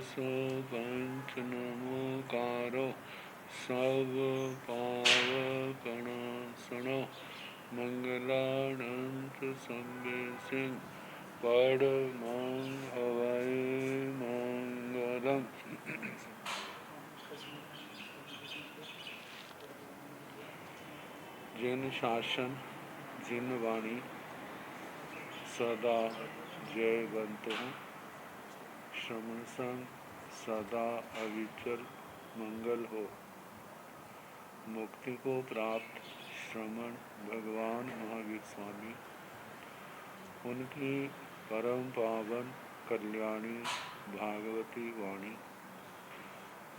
सो पंच नमोकारो सब पावकनाशनो मंगलानंत संगे सिंह परमं हवै मंगलम। जिन शासन जिन वाणी सदा जयवंत हूँ, श्रमण संग सदा अविचल मंगल हो। मुक्ति को प्राप्त श्रमण भगवान महावीर स्वामी, उनकी परम पावन कल्याणी भागवती वाणी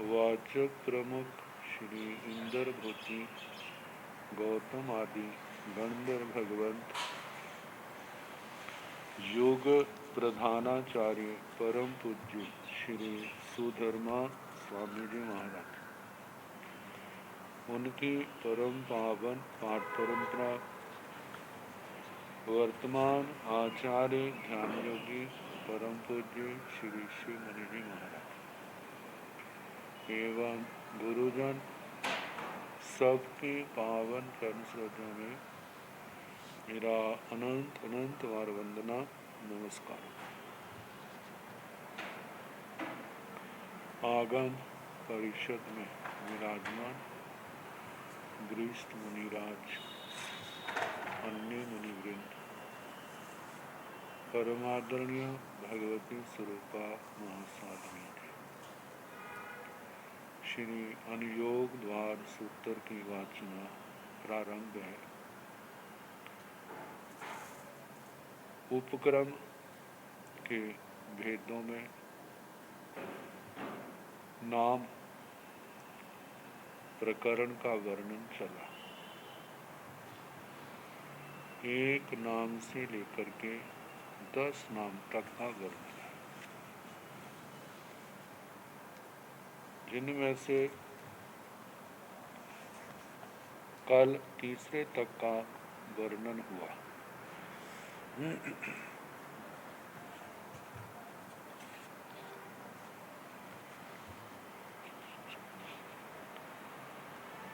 वाचक प्रमुख श्री इंद्र भूति गौतम आदि गणधर भगवंत योग प्रधानाचार्य परम पूज्य श्री सुधर्मा स्वामी जी महाराज, उनकी परम पावन पाठ परंपरा वर्तमान आचार्य ध्यान योगी परम पूज्य श्री शिव मुनि जी महाराज एवं गुरुजन सबकी पावन चरण श्रद्धा में मेरा अनंत अनंत बार वंदना नमस्कार। आगम परिषद में विराजमान गृहस्थ मुनिराज, अन्य मुनिवृंद, परमादरणीय भगवती स्वरूपा महासाध्वी, श्री अनुयोग द्वार सूत्र की वाचना प्रारंभ है। उपक्रम के भेदों में नाम प्रकरण का वर्णन चला। एक नाम से लेकर के 10 नाम तक का वर्णन है, जिनमें से कल तीसरे तक का वर्णन हुआ।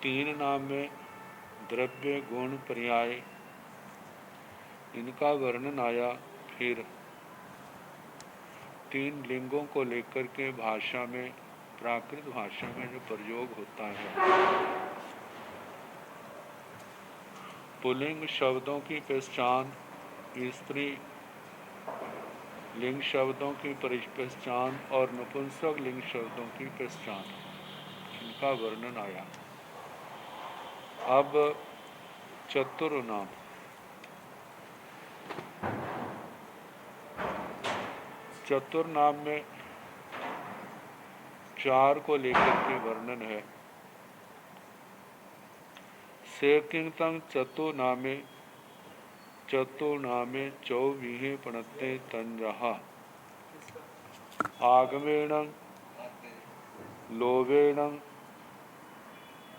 तीन नाम में द्रव्य गुण पर्याय इनका वर्णन आया। फिर तीन लिंगों को लेकर के भाषा में, प्राकृत भाषा में जो प्रयोग होता है, पुल्लिंग शब्दों की पहचान, स्त्री लिंग शब्दों की पहचान और नपुंसक लिंग शब्दों की पहचान, इनका वर्णन आया। अब चतुर्नाम, चतुर्नाम में 4 को लेकर के वर्णन है। सेकिंतंग चतुर्नामे चतुर्नामे 24 पणते तंजहा आगमेण लोभेण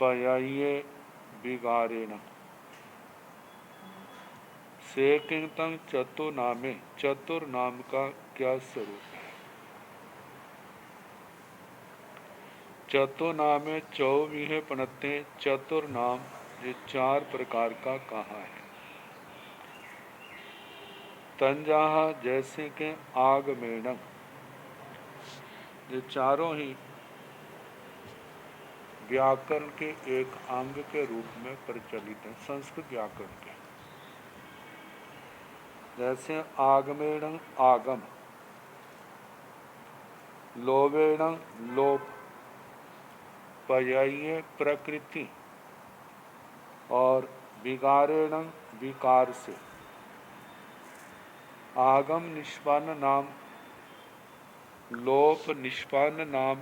पयाये विगारेण। सेकिंतंग चतुर्नामे, चतुर्नाम का क्या स्वरूप है? चतुर्नामे 24 पणते, चतुर्नाम ये 4 प्रकार का कहा है। तंजाह जैसे के आगमेणम, ये चारों ही व्याकरण के एक अंग के रूप में प्रचलित है, संस्कृत व्याकरण के। जैसे आगमेण आगम, लोभेण लोभ, पय्य प्रकृति और विगारेण विकार से। आगम निष्पन्न नाम, लोभ निष्पन्न नाम,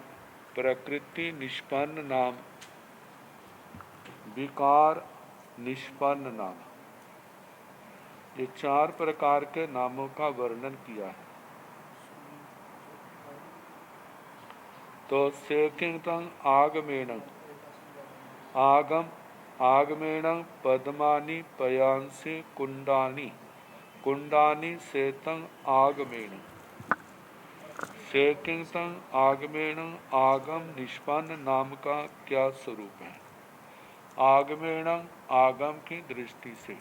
प्रकृति निष्पन्न नाम, विकार निष्पन्न नाम, ये 4 प्रकार के नामों का वर्णन किया है। तो सेकिंतंग आगमेण, आगम, आगमेण पद्मानि पयांसि कुंडानि, कुंडानि सेतंग आगमेण। से किंतन आगमेण आगम निष्पन्न नाम का क्या स्वरूप है? आगमेण आगम की दृष्टि से,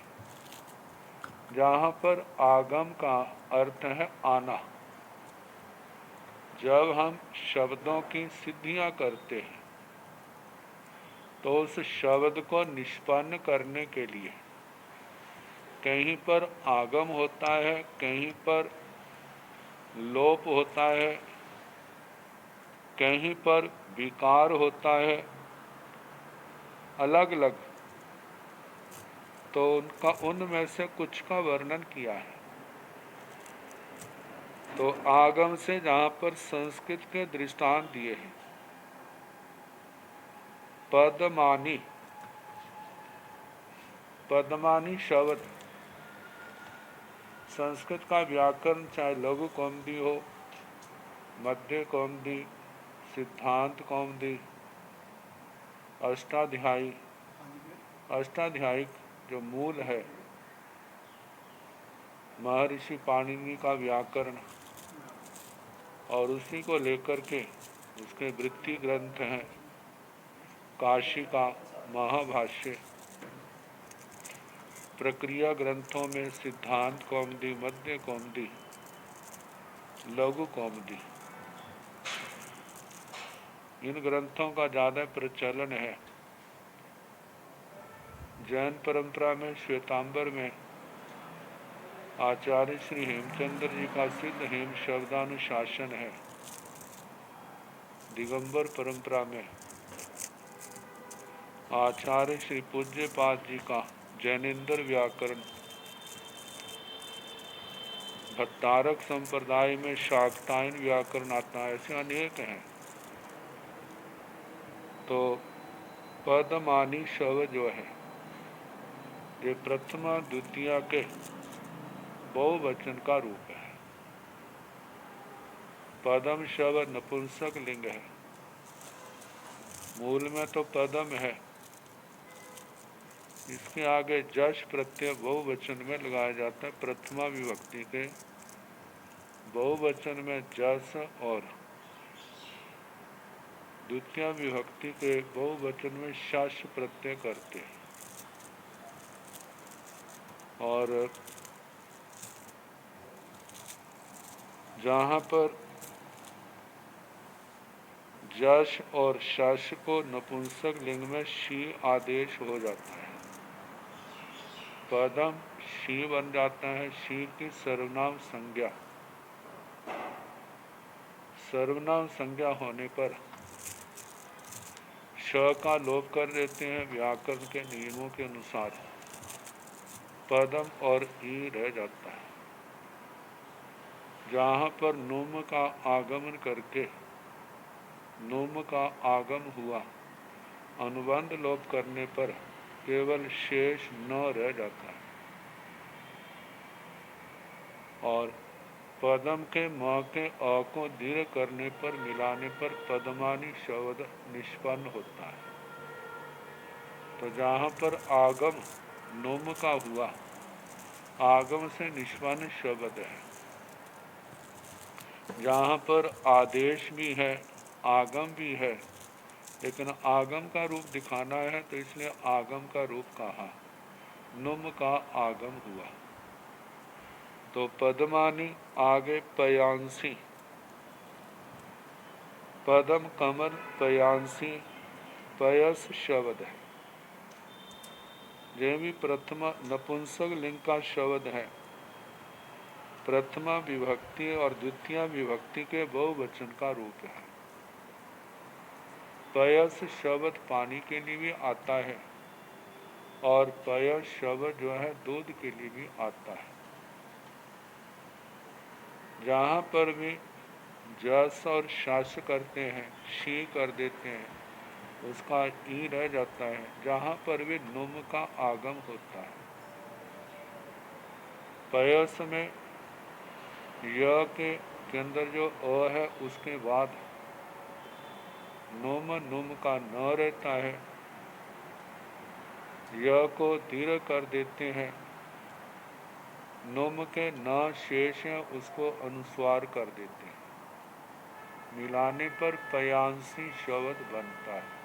जहाँ पर आगम का अर्थ है आना। जब हम शब्दों की सिद्धियां करते हैं तो उस शब्द को निष्पन्न करने के लिए कहीं पर आगम होता है, कहीं पर लोप होता है, कहीं पर विकार होता है, अलग अलग। तो उनमें से कुछ का वर्णन किया है। तो आगम से जहाँ पर संस्कृत के दृष्टांत दिए हैं, पदमानी, पदमानी शब्द संस्कृत का व्याकरण चाहे लघु कौमुदी हो, मध्य कौमुदी, सिद्धांत कौमुदी, अष्टाध्यायी, अष्टाध्यायिक जो मूल है, महर्षि पाणिनि का व्याकरण, और उसी को लेकर के उसके वृत्ति ग्रंथ हैं, काशी का महाभाष्य, प्रक्रिया ग्रंथों में सिद्धांत कौमुदी, मध्य कौमुदी, लघु कौमुदी, इन ग्रंथों का ज़्यादा प्रचलन है। जैन परंपरा में श्वेतांबर में आचार्य श्री हेमचंद्र जी का सिद्ध हेम शब्दानुशासन है। दिगंबर परंपरा में आचार्य श्री पूज्यपाद जी का जैनेन्द्र व्याकरण, भट्टारक संप्रदाय में शाक्तायन व्याकरण आता है। ऐसे अनेक हैं। तो पदमानी शब्द जो है ये प्रथमा द्वितीया के बहुवचन का रूप है। पदम शब्द नपुंसक लिंग है। मूल में तो पदम है, इसके आगे जश प्रत्यय बहुवचन में लगाया जाता है। प्रथमा विभक्ति के बहुवचन में जस और द्वितीय विभक्ति के बहुवचन में शश प्रत्यय करते हैं। और जहाँ पर जश और शश को नपुंसक लिंग में शी आदेश हो जाता है, पदम शी बन जाता है। शी की सर्वनाम संज्ञा, सर्वनाम संज्ञा होने पर श का लोप कर देते हैं। व्याकरण के नियमों के अनुसार पदम और ई रह जाता है। जहाँ पर नुम का आगमन करके नुम का आगम हुआ, अनुबंध लोप करने पर केवल शेष न रह जाता है। और पदम के म के अ को दीर्घ करने पर, मिलाने पर पदमानी शब्द निष्पन्न होता है। तो जहाँ पर आगम नुम का हुआ, आगम से निष्पन्न शब्द है। जहाँ पर आदेश भी है, आगम भी है, लेकिन आगम का रूप दिखाना है तो इसलिए आगम का रूप कहा। नुम का आगम हुआ। तो पदमानी आगे पयांसी, पदम कमल पयांसी पयस शब्द है। यह भी प्रथमा नपुंसक लिंग का शब्द है। प्रथमा विभक्ति और द्वितीय विभक्ति के बहुवचन का रूप है। पयस शब्द पानी के लिए भी आता है और पयस शब्द जो है दूध के लिए भी आता है। जहाँ पर भी जस और शास करते हैं, शी कर देते हैं, उसका ई रह जाता है। जहाँ पर भी नुम का आगम होता है, पयस में य के अंदर जो अ है उसके बाद नुम का न रहता है। य को दीर्घ कर देते हैं। नुम के न शेष है उसको अनुस्वार कर देते हैं। मिलाने पर पयांसी शब्द बनता है।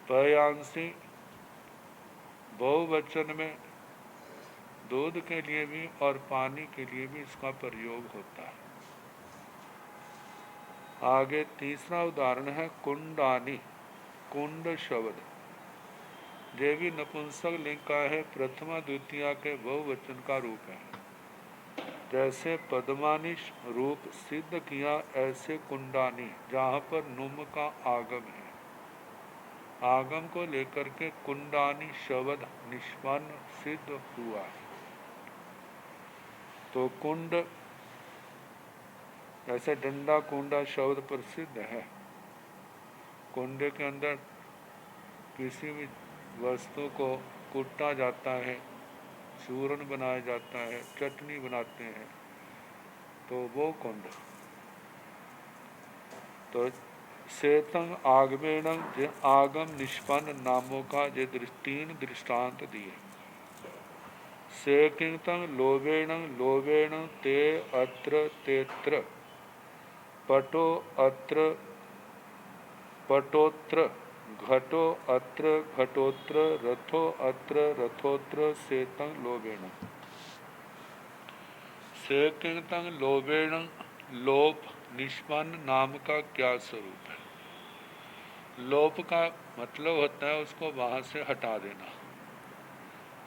पयांसी बहुवचन में दूध के लिए भी और पानी के लिए भी इसका प्रयोग होता है। आगे तीसरा उदाहरण है कुंडानी। कुंड शब्द ये भी नपुंसक लिंग का है, प्रथमा द्वितीया के बहुवचन का रूप है। जैसे पद्मानी रूप सिद्ध किया, ऐसे कुंडानी जहाँ पर नुम का आगम है, आगम को लेकर के कुंडानी शब्द निष्पन्न सिद्ध हुआ है। तो कुंड ऐसे डंडा कुंडा शब्द प्रसिद्ध है। कुंडे के अंदर किसी भी वस्तु को कूटा जाता है, चूर्ण बनाया जाता है, चटनी बनाते हैं, तो वो कुंड। तो सेतंग आगमेणं जे आगम निष्पन्न नामों का जे तीन दृष्टांत दिए। सेकिंतंग लोभेणं लोभेणं ते अत्र तेत्र पटो अत्र पटोत्र घटो अत्र घटोत्र रथो अत्र रथोत्र सेतंग लोभेण। सेकिंतंग लोभेण लोप निष्पन्न नाम का क्या स्वरूप है? लोप का मतलब होता है उसको वहां से हटा देना,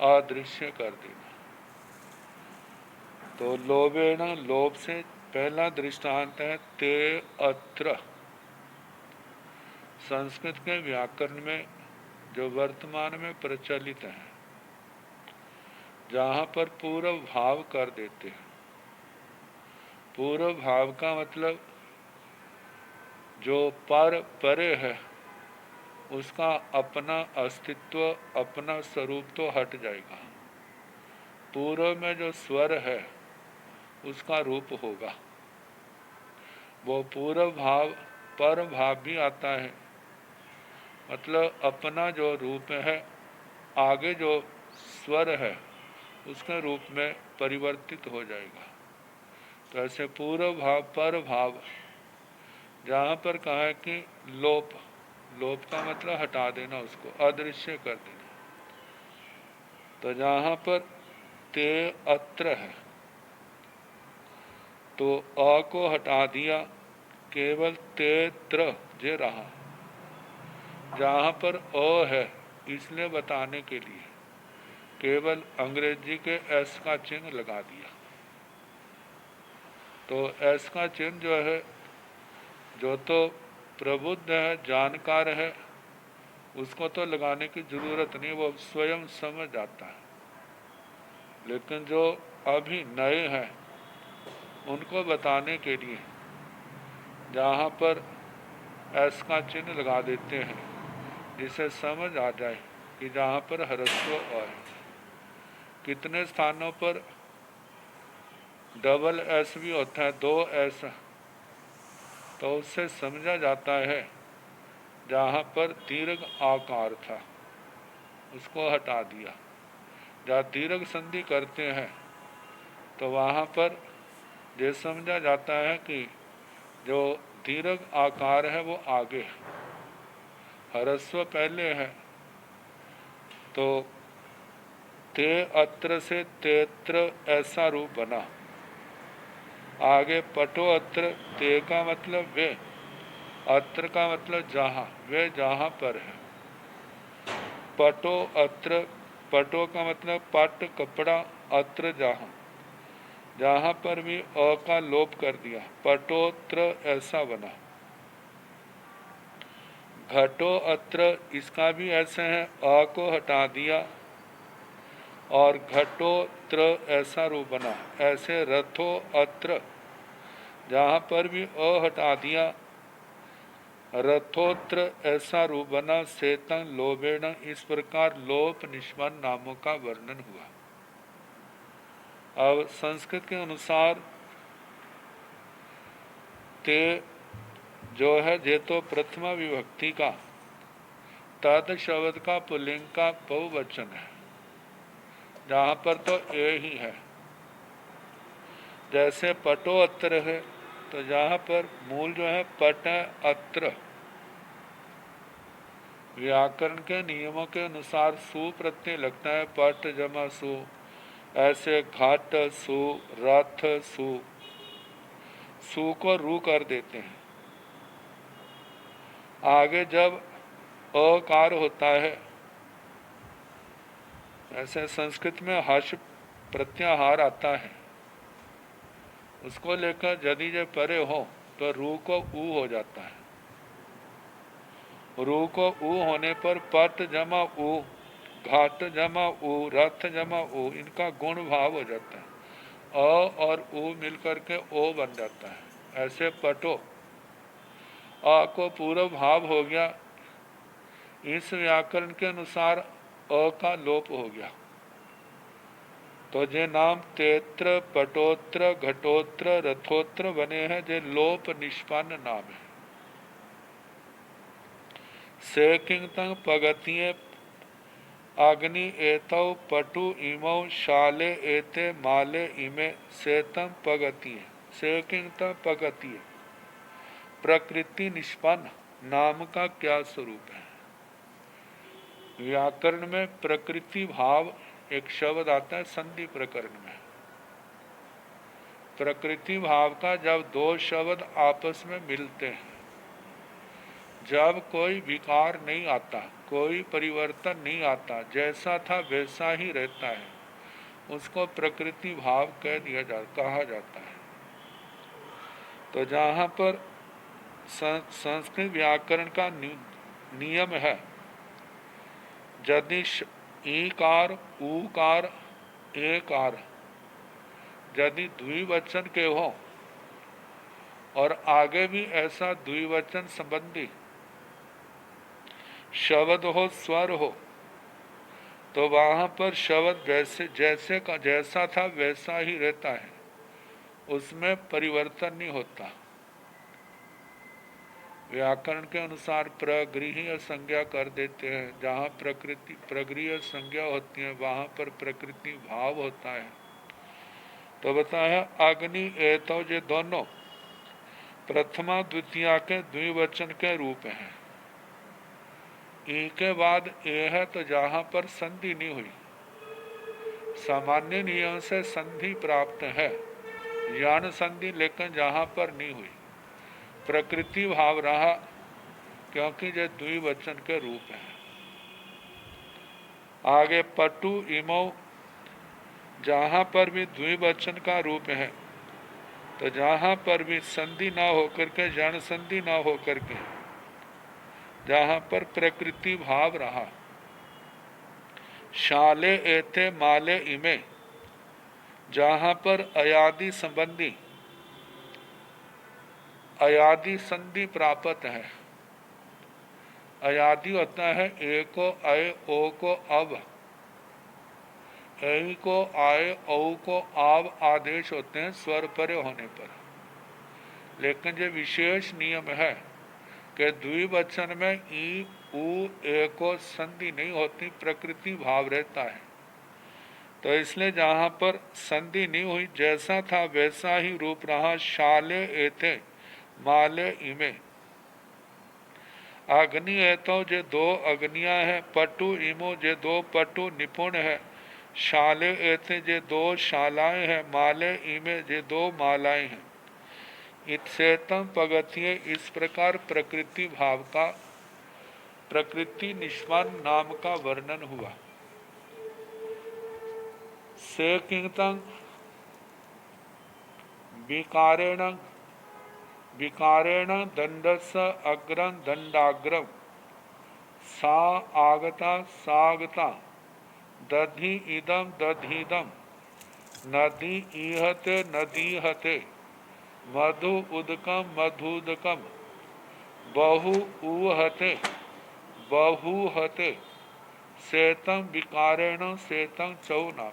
अदृश्य कर देना। तो लोभेण लोप से पहला दृष्टांत है ते अत्र। संस्कृत के व्याकरण में जो वर्तमान में प्रचलित है, जहाँ पर पूर्व भाव कर देते हैं। पूर्व भाव का मतलब जो पर परे है उसका अपना अस्तित्व, अपना स्वरूप तो हट जाएगा। पूर्व में जो स्वर है उसका रूप होगा। वो पूर्व भाव पर भाव भी आता है, मतलब अपना जो रूप है, आगे जो स्वर है उसके रूप में परिवर्तित हो जाएगा। तो ऐसे पूर्व भाव पर भाव, जहाँ पर कहा है कि लोप, लोप का मतलब हटा देना, उसको अदृश्य कर देना। तो जहाँ पर ते अत्र है तो अ को हटा दिया, केवल ते त्र जे रहा। जहाँ पर अ है इसलिए बताने के लिए केवल अंग्रेजी के एस का चिन्ह लगा दिया। तो एस का चिन्ह जो है, जो तो प्रबुद्ध है, जानकार है, उसको तो लगाने की जरूरत नहीं, वो स्वयं समझ आता है। लेकिन जो अभी नए हैं उनको बताने के लिए जहाँ पर एस का चिन्ह लगा देते हैं, जिसे समझ आ जाए कि जहाँ पर ह्रस्व है। कितने स्थानों पर डबल एस भी होता है, दो एस, तो उससे समझा जाता है जहाँ पर दीर्घ आकार था उसको हटा दिया। जहाँ दीर्घ संधि करते हैं तो वहाँ पर ये समझा जाता है कि जो दीर्घ आकार है वो आगे है, ह्रस्व पहले है। तो ते अत्र से तेत्र ऐसा रूप बना। आगे पटो अत्र, ते का मतलब वे, अत्र का मतलब जहाँ, वे जहाँ पर है। पटो अत्र, पटो का मतलब पट कपड़ा, अत्र जहाँ, जहाँ पर भी अ का लोप कर दिया, पटोत्र ऐसा बना। घटो अत्र, इसका भी ऐसे है, अ को हटा दिया और घटोत्र ऐसा रूप बना। ऐसे रथो अत्र, जहाँ पर भी अ हटा दिया, रथोत्र ऐसा रूप बना। सेतंग लोभेण, इस प्रकार लोप निष्पन्न नामों का वर्णन हुआ। अब संस्कृत के अनुसार ते जो है जे तो प्रथमा विभक्ति का, तद शब्द का पुल्लिंग का बहुवचन है, जहाँ पर तो ए ही है। जैसे पटो अत्र है तो जहाँ पर मूल जो है पट है, अत्र व्याकरण के नियमों के अनुसार सु प्रत्यय लगता है, पट जमा सु। ऐसे घाट सु, रथ सु, सु को रू कर देते हैं। आगे जब अकार होता है, ऐसे संस्कृत में हर्ष प्रत्याहार आता है, उसको लेकर यदि जो परे हो तो रू को ऊ हो जाता है। रू को ऊ होने पर पट जमा ऊ, घाट जमा ऊ, रथ जमा ऊ, इनका गुण भाव हो जाता है। अ और ऊ मिलकर के ओ बन जाता है। ऐसे पटो, अ को पूर्व भाव हो गया, इस व्याकरण के अनुसार अ का लोप हो गया। तो जे नाम तेत्र, पटोत्र, घटोत्र, रथोत्र बने हैं, जे लोप निष्पन्न नाम है। से किंतंग पगतिये अग्नि एतौ पटु इमौ शाले एते माले इमे सेतम पगतिये। से किंतंग पगतिये, प्रकृति निष्पन्न नाम का क्या स्वरूप है? व्याकरण में प्रकृति भाव एक शब्द आता है संधि प्रकरण में। प्रकृति भाव का जब दो शब्द आपस में मिलते हैं, जब कोई विकार नहीं आता, कोई परिवर्तन नहीं आता, जैसा था वैसा ही रहता है, उसको प्रकृति भाव कहा जाता है। तो जहाँ पर संस्कृत व्याकरण का नियम है, यदि ईकार, ऊकार, एकार यदि द्विवचन के हो और आगे भी ऐसा द्विवचन संबंधी शब्द हो, स्वर हो, तो वहां पर शब्द जैसे का जैसा था वैसा ही रहता है, उसमें परिवर्तन नहीं होता। व्याकरण के अनुसार प्रगृह्य संज्ञा कर देते हैं। जहाँ प्रकृति प्रगृह्य संज्ञा होती है वहां पर प्रकृति भाव होता है। तो बताया अग्नि एतौ, ये दोनों प्रथमा द्वितीया के द्विवचन के रूप हैं। ई के बाद ए है, तो जहां पर संधि नहीं हुई, सामान्य नियम से संधि प्राप्त है, यान संधि, लेकिन जहां पर नहीं हुई, प्रकृति भाव रहा, क्योंकि ये द्विवचन के रूप है। आगे पटु इमो, जहां पर भी द्विवचन का रूप है, तो जहां पर भी संधि ना होकर के, जन संधि ना होकर के, जहां पर प्रकृति भाव रहा, शाले एते माले इमे, जहां पर अयादि संबंधी अयादि संधि प्राप्त है। अयादि होता है ए को अय, ओ को अब, ऐ को आय, औ को आव आदेश होते हैं स्वर परे होने पर। लेकिन ये विशेष नियम है कि द्विवचन में ई, उ, ए को संधि नहीं होती, प्रकृति भाव रहता है। तो इसलिए जहां पर संधि नहीं हुई, जैसा था वैसा ही रूप रहा। शाले एते माले इमे, अग्नि एतो, जे दो अग्नियां हैं, पटु इमो, जे दो पटु निपुण है, शाले एते, जे दो शालाएं हैं, माले इमे, जे दो मालाएं हैं। इत्सेतम पगतिये, इस प्रकार प्रकृति भाव का, प्रकृति निष्पन्न नाम का वर्णन हुआ। से किंतंग विकारेण, विकारेण दंडस्य अग्रम दंडाग्रम, सा आगता सागता, दधि इदम दधीदम, नदी ईहते नदीहते, मधु उदकम मधुदकम, बहु ऊहते बहुहते, सेतम विकारेण सेतम चौ नाम।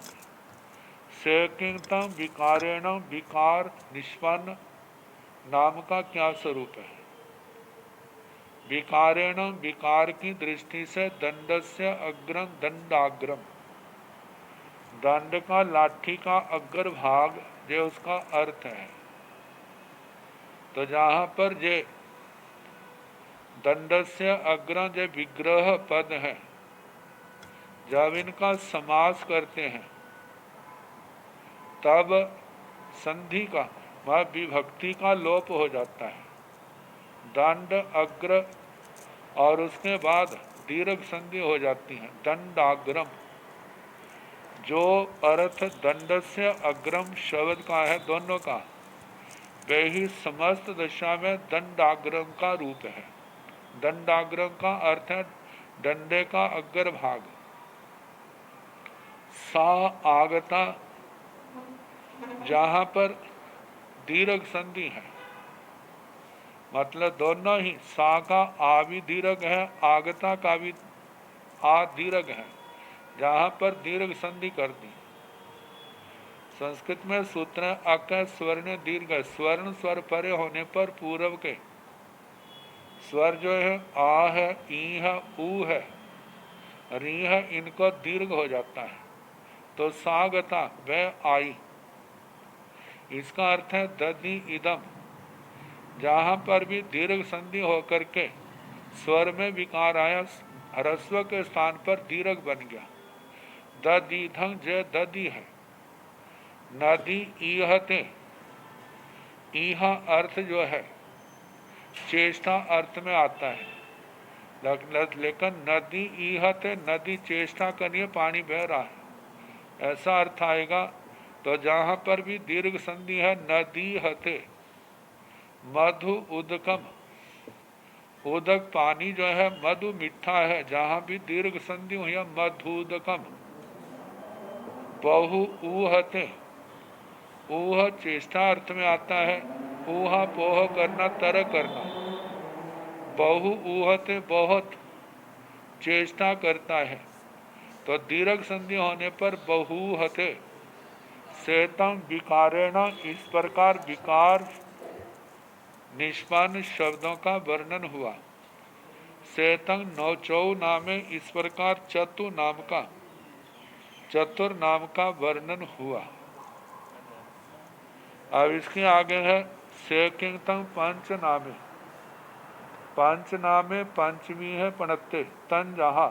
सेकिंतम विकारेण, विकार निष्पन्न नाम का क्या स्वरूप है? विकारेण, विकार की दृष्टि से, दंडस्य अग्रम दंडाग्रम, दंड का लाठी का अग्र भाग, जो उसका अर्थ है। तो जहाँ पर जे दंडस्य अग्र जे विग्रह पद है, जब इनका समास करते हैं तब संधि का वह विभक्ति का लोप हो जाता है। दंड अग्र और उसके बाद दीर्घ संधि हो जाती है दंडाग्रम। जो अर्थ दंडस्य अग्रम शब्द का है दोनों का, वे ही समस्त दशा में दंडाग्रम का रूप है। दंडाग्रम का अर्थ है डंडे का अग्र भाग। सा आगता, जहाँ पर दीर्घ संधि है, मतलब दोनों ही, सा का आ भी दीर्घ है, आगता का भी आ दीर्घ है, जहाँ पर दीर्घ संधि कर दी। संस्कृत में सूत्र है अक स्वर्ण दीर्घ। स्वर्ण स्वर परे होने पर पूर्व के स्वर जो है आ है, ई है, ऊ है, री है, इनको दीर्घ हो जाता है। तो सागता वह आई, इसका अर्थ है दधि इदम। जहाँ पर भी दीर्घ संधि होकर के स्वर में विकार आया, ह्रस्व के स्थान पर दीर्घ बन गया। दधीधं जय दधि है। नदी ईहते, ईहा अर्थ जो है चेष्टा अर्थ में आता है, लेकिन नदी ईहते, नदी चेष्टा करिए पानी बह रहा है, ऐसा अर्थ आएगा। तो जहाँ पर भी दीर्घ संधि है नदी हते। मधु उदकम, उदक पानी जो है, मधु मिठा है, जहाँ भी दीर्घ संधि हुई है मधुदकम। बहु ऊहते, ऊह चेष्टा अर्थ में आता है, ऊहा पोह करना, तर करना। बहु ऊहते बहुत चेष्टा करता है, तो दीर्घ संधि होने पर बहुहते। सेतम विकारेण, इस प्रकार विकार निष्पन्न शब्दों का वर्णन हुआ। सेतंग नौचौ नामे, इस प्रकार चतु नाम का, चतुर नाम का वर्णन हुआ। अब इसके आगे है सेकिंगतंग पंच नामे। पंच नामे पंचमी है पणत्ते तन, जहा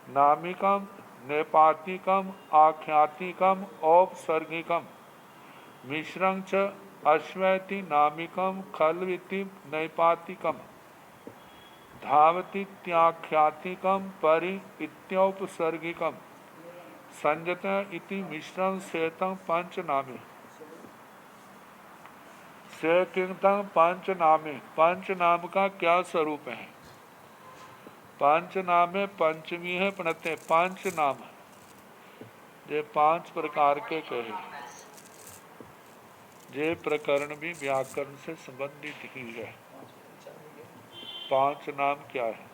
नामिकम, नेपातिकम, आख्यातिकम, औपसर्गिकम, मिश्रं च अश्वैति नामिकम, खलविति नैपातिकम, धावतीत्याख्यातिकम, परि इत्यौपसर्गिकम, संजत इति मिश्रं सेतं पंच नामे। से किंतम पंच नामे, पंच नाम का क्या स्वरूप है? पंच नामे पंचमी है प्रणते, पांच नाम जे पांच प्रकार के कहे। जे प्रकरण भी व्याकरण से संबंधित ही है। पांच नाम क्या है?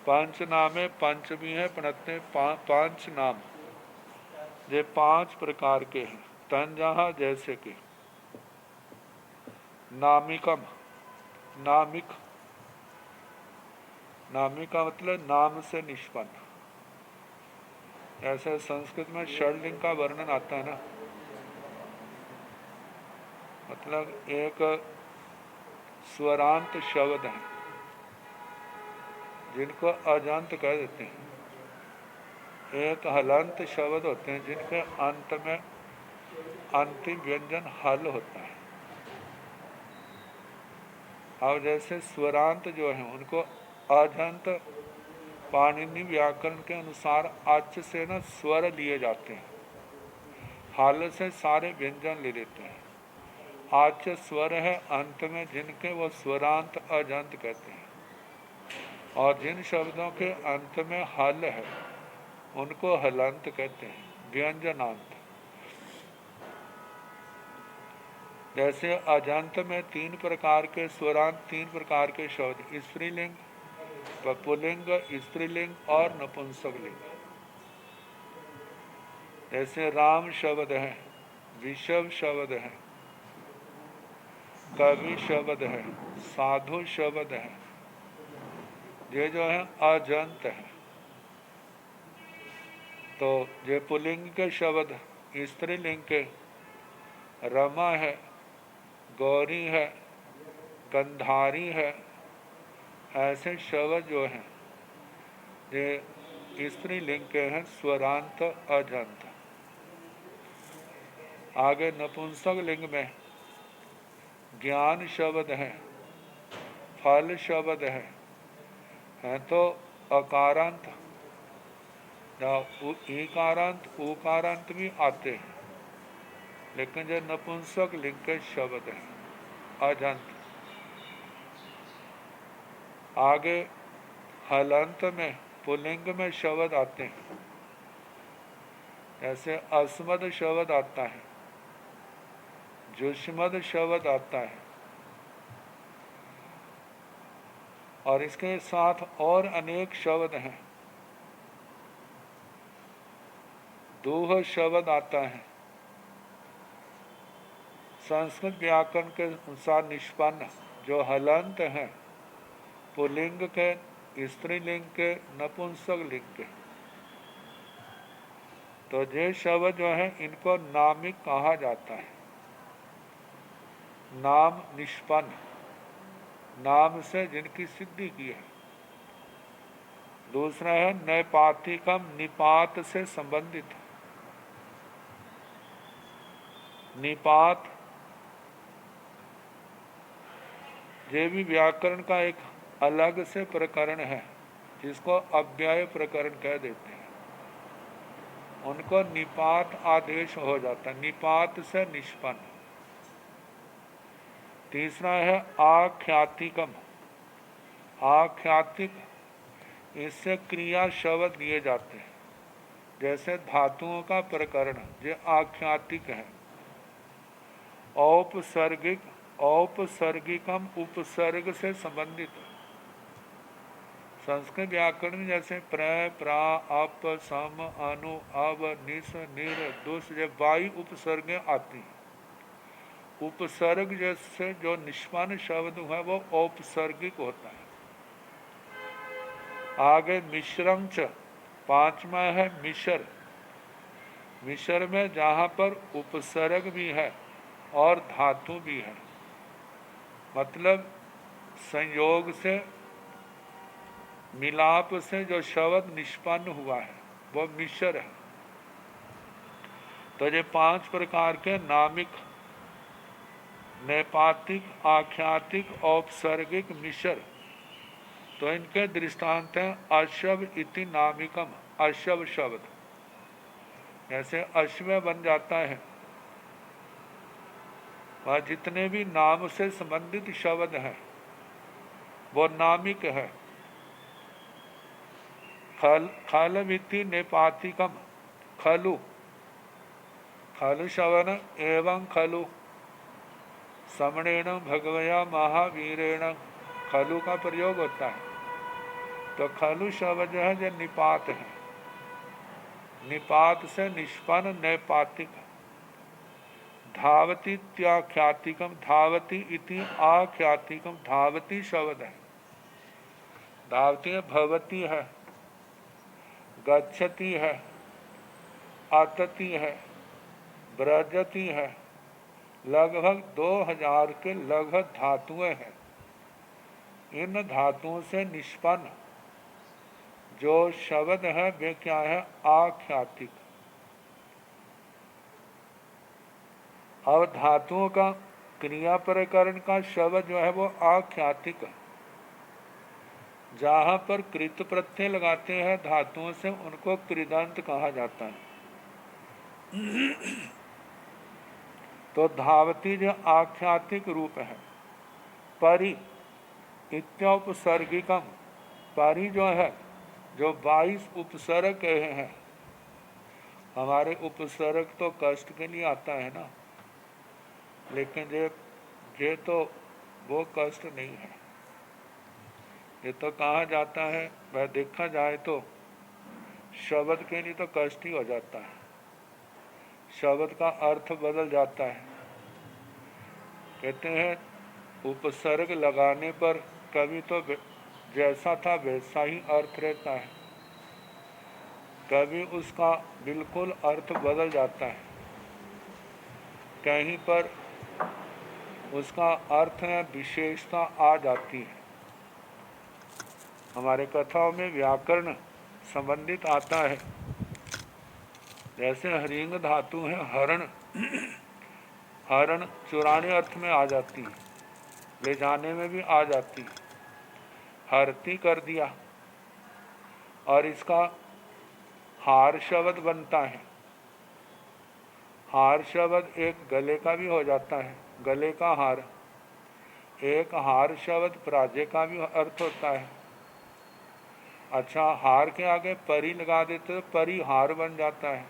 पंच नामे पंचमी है प्रणते, पांच नाम जे पांच प्रकार के हैं। तन जहाँ जैसे के, नामिकम, नामिक, नामिका मतलब नाम से निष्पन्न। ऐसे संस्कृत में षडलिंग का वर्णन आता है ना, मतलब एक स्वरांत शब्द है जिनको अजंत कह देते हैं, एक हलंत शब्द होते हैं जिनके अंत में अंतिम व्यंजन हल होता है। और जैसे स्वरांत जो है उनको अजंत, पाणिनि व्याकरण के अनुसार आच से न स्वर लिए जाते हैं, हाल से सारे व्यंजन ले लेते हैं। आच स्वर है अंत में, जिनके वो स्वरांत अजंत कहते हैं। और जिन शब्दों के अंत में हल है उनको हलंत कहते हैं, व्यंजनांत। जैसे अजंत में तीन प्रकार के स्वरांत, तीन प्रकार के शब्द, स्त्रीलिंग, पुल्लिंग, स्त्रीलिंग और नपुंसकलिंग। जैसे राम शब्द है, विषव शब्द है, कवि शब्द है, साधु शब्द है, ये जो है अजंत है। तो ये पुल्लिंग के शब्द, स्त्रीलिंग के रमा है, गौरी है, गंधारी है, ऐसे शब्द जो हैं ये स्त्रीलिंग के हैं, स्वरांत अजंत। आगे नपुंसक लिंग में ज्ञान शब्द है, फल शब्द है तो अकारांत या ईकारांत उकारांत भी आते हैं, लेकिन जो नपुंसक लिंग के शब्द है अजंत। आगे हलंत में पुल्लिंग में शब्द आते हैं, जैसे अस्मद शब्द आता है, जुष्मद शब्द आता है, और इसके साथ और अनेक शब्द हैं। दूह शब्द आता है, संस्कृत व्याकरण के अनुसार निष्पन्न जो हलंत हैं, पुल्लिंग के, स्त्रीलिंग के, नपुंसक लिंग के। तो ये शब्द जो है इनको नामिक कहा जाता है, नाम निष्पन्न, नाम से जिनकी सिद्धि की है। दूसरा है नैपातिकम, निपात से संबंधित। निपात ये भी व्याकरण का एक अलग से प्रकरण है, जिसको अव्यय प्रकरण कह देते हैं। उनको निपात आदेश हो जाता है, निपात से निष्पन्न। तीसरा है आख्यातिकम, आख्यातिक, इससे क्रिया शब्द लिए जाते हैं, जैसे धातुओं का प्रकरण जो आख्यातिक है। औपसर्गिक, औपसर्गिकम उपसर्ग से संबंधित। संस्कृत व्याकरण में जैसे प्र, प्रा, अप, सम, अनु, अव, निस, निर, दुस, ये बाई उपसर्गें आती हैं। उपसर्ग जैसे जो निष्पन्न शब्द है वो औपसर्गिक होता है। आगे मिश्रम च, पांचवा है मिश्र। मिश्र में जहाँ पर उपसर्ग भी है और धातु भी है, मतलब संयोग से, मिलाप से जो शब्द निष्पन्न हुआ है वो मिश्र है। तो ये 5 प्रकार के नामिक, नैपातिक, आख्यातिक, औपसर्गिक, मिश्र। तो इनके दृष्टांत हैं अश्व इति नामिकम, अश्व शब्द। जैसे अश्व बन जाता है, वह जितने भी नाम से संबंधित शब्द हैं वो नामिक है। खलमिति नैपातिकम, खलु, खलु शब्द एवं खलु, समणेन भगवया महावीरेण, खलु का प्रयोग होता है। तो खलु शब्द जो है जो निपात है, निपात से निष्पन्न नैपातिक। धावती त्याख्यातिकम, धावती इति आख्यातिकम, धावती शब्द है। धावती है, भवती है, गच्छति है, अतति है, ब्रजति है। लगभग 2000 के लगभग धातुएं हैं। इन धातुओं से निष्पन्न जो शब्द है वे क्या है? आख्यातिक। और धातुओं का क्रिया प्रकरण का शब्द जो है वो आख्यातिक है। जहाँ पर कृत प्रत्यय लगाते हैं धातुओं से उनको कृदंत कहा जाता है। तो धावती जो आख्यातिक रूप है। परि इत्योपसर्गिकम, परि जो है, जो 22 उपसर्ग कहे हैं। हमारे उपसर्ग तो कष्ट के लिए आता है ना, लेकिन ये तो वो कष्ट नहीं है। ये तो कहा जाता है, वह देखा जाए तो शब्द के लिए तो कष्ट ही हो जाता है, शब्द का अर्थ बदल जाता है। कहते हैं उपसर्ग लगाने पर कभी तो जैसा था वैसा ही अर्थ रहता है, कभी उसका बिल्कुल अर्थ बदल जाता है। कहीं पर उसका अर्थ में विशेषता आ जाती है। हमारे कथाओं में व्याकरण संबंधित आता है। जैसे हरिंग धातु है हरण, हरण चुराने अर्थ में आ जाती है, ले जाने में भी आ जाती है, हरती कर दिया। और इसका हार शब्द बनता है। हार शब्द एक गले का भी हो जाता है, गले का हार। एक हार शब्द पराजय का भी अर्थ होता है। अच्छा, हार के आगे परी लगा देते तो परिहार बन जाता है।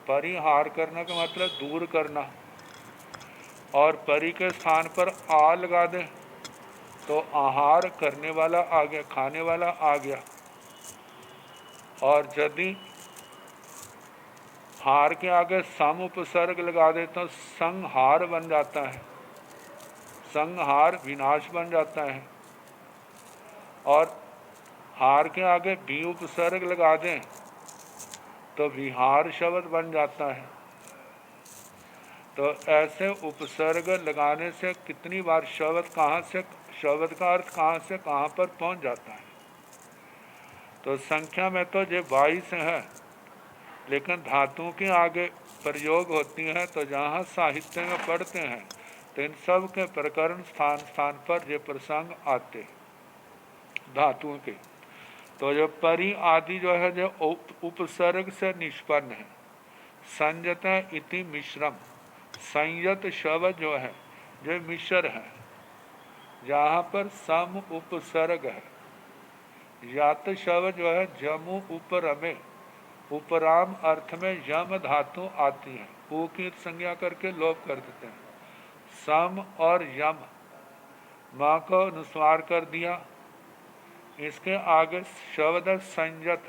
परिहार करने का मतलब दूर करना। और परी के स्थान पर आ लगा दे तो आहार करने वाला आ गया, खाने वाला आ गया। और यदि हार के आगे सम उपसर्ग लगा दे तो संहार बन जाता है, संहार विनाश बन जाता है। और हार के आगे भी उपसर्ग लगा दें तो विहार शब्द बन जाता है। तो ऐसे उपसर्ग लगाने से कितनी बार शब्द शब्द का अर्थ कहाँ से कहाँ पर पहुँच जाता है। तो संख्या में तो ये 22 है, लेकिन धातुओं के आगे प्रयोग होती है। तो जहाँ साहित्य में पढ़ते हैं तो इन सब के प्रकरण स्थान स्थान पर ये प्रसंग आते धातुओं के। तो जो परि आदि जो है जो उपसर्ग से निष्पन्न है। संयत इति मिश्रम, संयत शब्द जो है जो मिश्र है, जहाँ पर सम उपसर्ग है। यात शब्द जो है जमु उपरमे, उपराम अर्थ में यम धातु आती है, ऊ की संज्ञा करके लोप कर देते हैं। सम और यम माँ को अनुस्वार कर दिया। इसके आगे शब्द संयत,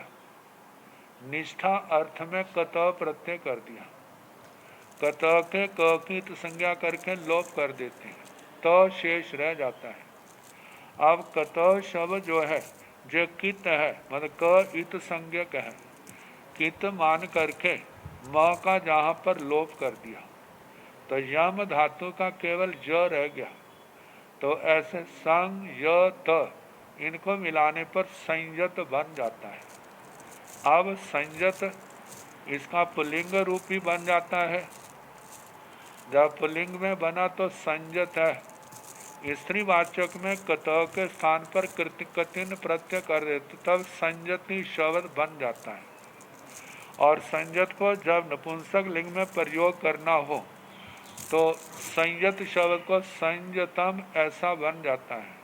निष्ठा अर्थ में कत प्रत्यय कर दिया। कत के क की संज्ञा करके लोप कर देते हैं, तो शेष रह जाता है। अब कत शब्द जो है जो कित है, मतलब क इत संज्ञक है, कित मान करके म का जहाँ पर लोप कर दिया तो यम धातु का केवल ज रह गया। तो ऐसे संग य त इनको मिलाने पर संयत बन जाता है। अब संयत इसका पुल्लिंग रूप भी बन जाता है। जब पुल्लिंग में बना तो संयत है। स्त्रीवाचक में कत के स्थान पर कतिन प्रत्यय कर देते तब संयति शब्द बन जाता है। और संयत को जब नपुंसक लिंग में प्रयोग करना हो तो संयत शब्द को संयतम ऐसा बन जाता है।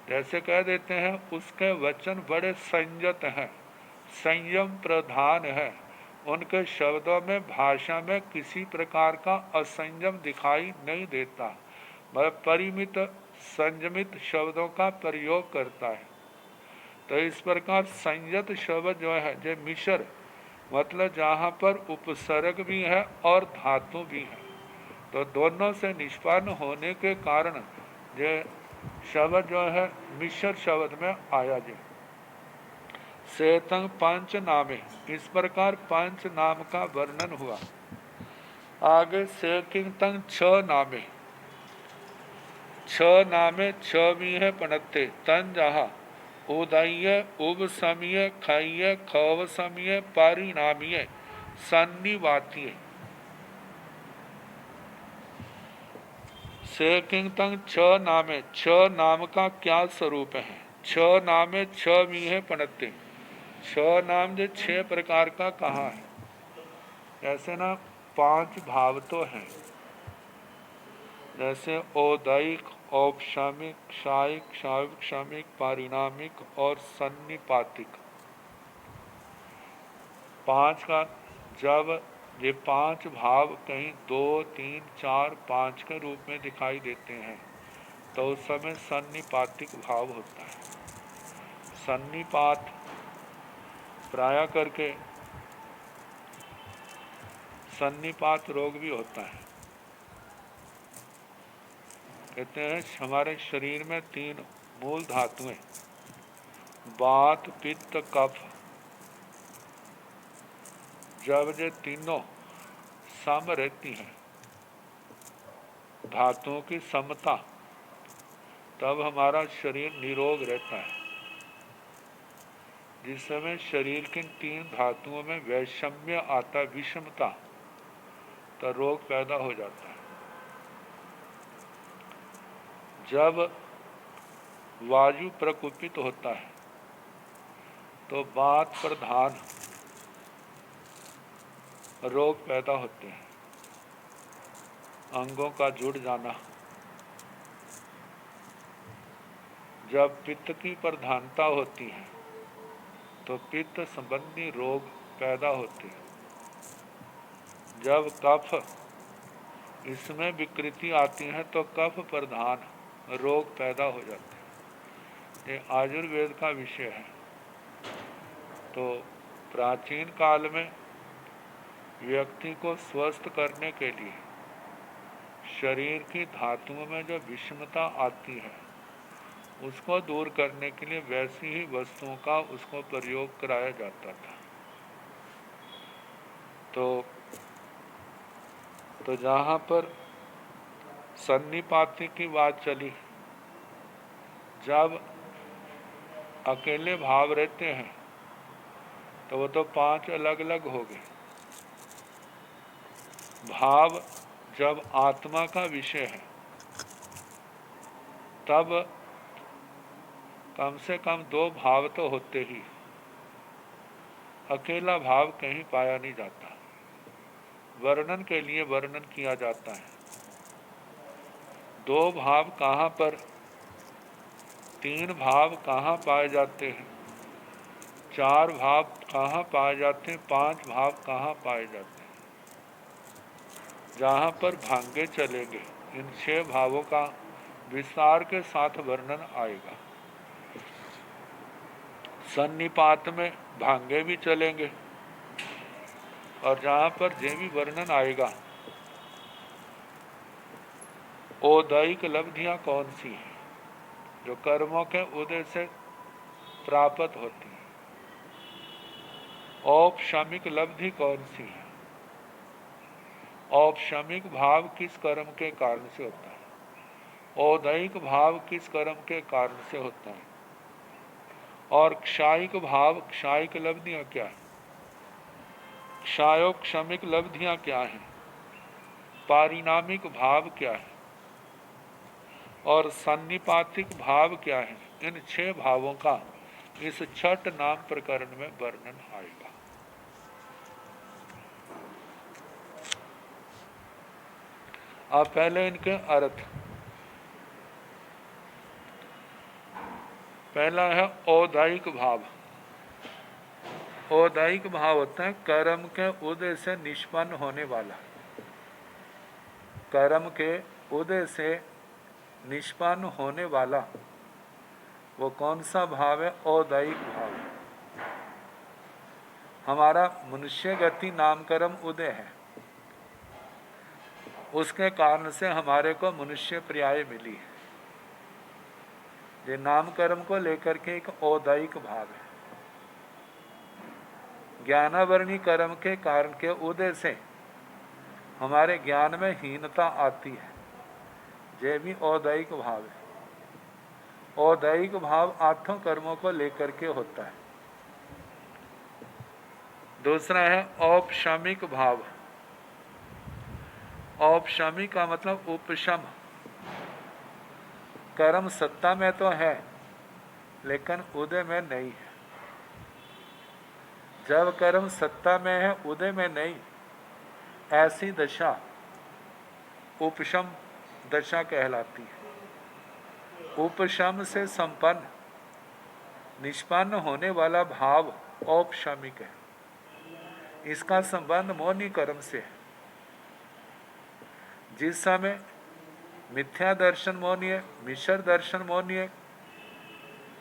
जैसे कह देते हैं उसके वचन बड़े संयत हैं, संयम प्रधान है। उनके शब्दों में भाषा में किसी प्रकार का असंयम दिखाई नहीं देता, मतलब परिमित संयमित शब्दों का प्रयोग करता है। तो इस प्रकार संयत शब्द जो है जो मिश्र, मतलब जहाँ पर उपसर्ग भी है और धातु भी है, तो दोनों से निष्पन्न होने के कारण जो शब्द जो है मिश्र शब्द में आया। जो सेतंग पंच नामे, इस प्रकार पंच नाम का वर्णन हुआ। आगे से किंग तंग छ नामे, छ नामे छ भी है पनत्ते तन जहा उदय उब समीय खय खव समीय परिणामीय सन्निवातीय। से किंग तंग छ नामे, छ नाम का क्या स्वरूप है। छ नामे छ भी है पनत्ते, छ नाम जो 6 प्रकार का कहा है। ऐसे ना 5 भाव तो हैं, जैसे औदैहिक, औपशामिक, क्षायिक, क्षाविक, क्षमिक, पारिणामिक और सन्निपातिक। 5 का जब ये 5 भाव कहीं 2, 3, 4, 5 के रूप में दिखाई देते हैं तो उस समय सन्निपातिक भाव होता है। सन्निपात प्राय करके सन्निपात रोग भी होता है। कहते हैं हमारे शरीर में 3 मूल धातुएं वात पित्त कफ, जब ये तीनों सम रहती हैं धातुओं की समता, तब हमारा शरीर निरोग रहता है। जिस समय शरीर के 3 धातुओं में वैषम्य आता, विषमता, तो रोग पैदा हो जाता है। जब वायु प्रकुपित होता है तो वात प्रधान रोग पैदा होते हैं, अंगों का जुड़ जाना। जब पित्त की प्रधानता होती है तो पित्त संबंधी रोग पैदा होते हैं। जब कफ इसमें विकृति आती है तो कफ प्रधान रोग पैदा हो जाते हैं। ये आयुर्वेद का विषय है। तो प्राचीन काल में व्यक्ति को स्वस्थ करने के लिए शरीर की धातुओं में जो विषमता आती है उसको दूर करने के लिए वैसी ही वस्तुओं का उसको प्रयोग कराया जाता था। तो जहाँ पर सन्निपाती की बात चली, जब अकेले भाव रहते हैं तो वो तो 5 अलग अलग हो गए। भाव जब आत्मा का विषय है तब कम से कम 2 भाव तो होते ही। अकेला भाव कहीं पाया नहीं जाता। वर्णन के लिए वर्णन किया जाता है। 2 भाव कहाँ पर, 3 भाव कहाँ पाए जाते हैं, 4 भाव कहाँ पाए जाते हैं, 5 भाव कहाँ पाए जाते हैं। जहाँ पर भांगे चलेंगे इन 6 भावों का विस्तार के साथ वर्णन आएगा। सन्निपात में भांगे भी चलेंगे और जहाँ पर जो भी वर्णन आएगा, औदैहिक लब्धियाँ कौन सी हैं जो कर्मों के उदय से प्राप्त होती है, औपशामिक लब्धि कौन सी है, औपशामिक भाव किस कर्म के कारण से होता है, औदैहिक भाव किस कर्म के कारण से होता है, और क्षायिक भाव, क्षायिक लब्धियां क्या है, क्षायोक्षमिक लब्धियां क्या हैं, पारिणामिक भाव क्या है और सन्निपातिक भाव क्या है। इन 6 भावों का इस छठ नाम प्रकरण में वर्णन आएगा। अब पहले इनके अर्थ। पहला है औदैहिक भाव। औदैहिक भाव होता है कर्म के उदय से निष्पन्न होने वाला। कर्म के उदय से निष्पन्न होने वाला वो कौन सा भाव है? औदैहिक भाव। हमारा मनुष्य गति नाम कर्म उदय है, उसके कारण से हमारे को मनुष्य पर्याय मिली है। ये नाम कर्म को लेकर के एक औदैहिक भाव है। ज्ञानावरणी कर्म के कारण के उदय से हमारे ज्ञान में हीनता आती है, ये भी औदैहिक भाव है। औदैहिक भाव 8 कर्मों को लेकर के होता है। दूसरा है औपशामिक भाव। औपशामिक का मतलब उपशम। कर्म सत्ता में तो है लेकिन उदय में नहीं है। जब कर्म सत्ता में है उदय में नहीं, ऐसी दशा उपशम दशा कहलाती है। उपशम से संपन्न निष्पन्न होने वाला भाव औपशामिक है। इसका संबंध मौनी कर्म से है। जिस समय मिथ्या दर्शन मौनी है, मिश्र दर्शन मौनी है,